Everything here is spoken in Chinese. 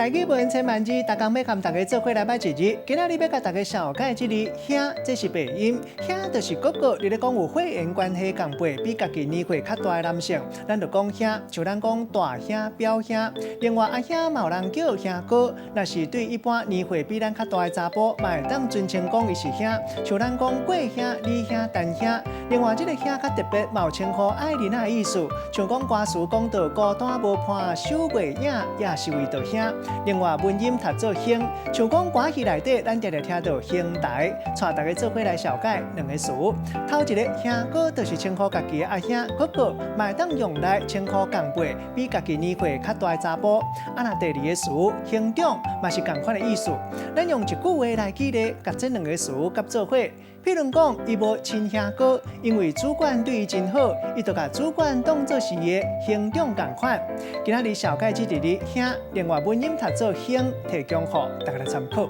台语文千万字，大家要和大家做伙来摆一日。今仔日要甲大家小解这字“兄”，这是背音，“兄”就是哥哥。你咧讲有血缘关系同辈，比家己年岁较大的男性，咱就讲兄，像咱讲大兄、表兄。另外阿兄嘛有人叫兄哥，那是对一般年岁比咱较大的查甫，嘛会当尊称讲伊是兄。像咱讲贵兄、二兄、单兄。另外这个兄较特别，嘛有称呼爱人的意思，像讲歌词讲到孤单无伴，手袂影，也是为着兄。另外文音读做兄，像讲歌戏内底，咱常常听到兄台，带大家做伙来小解两个词。头一个兄哥，就是称呼家己的阿兄哥哥，嘛会当用来称呼同辈比家己年岁较大的查甫。啊，那第二个词兄长，嘛是同款的意思。咱用一句话来举例，甲这两个词夹做伙。譬如讲，伊无亲兄哥，因为主管对伊真好，伊就甲主管当作是伊的兄长同款。今仔日小解这字兄，另外文音读做兄，提供予大家来参考。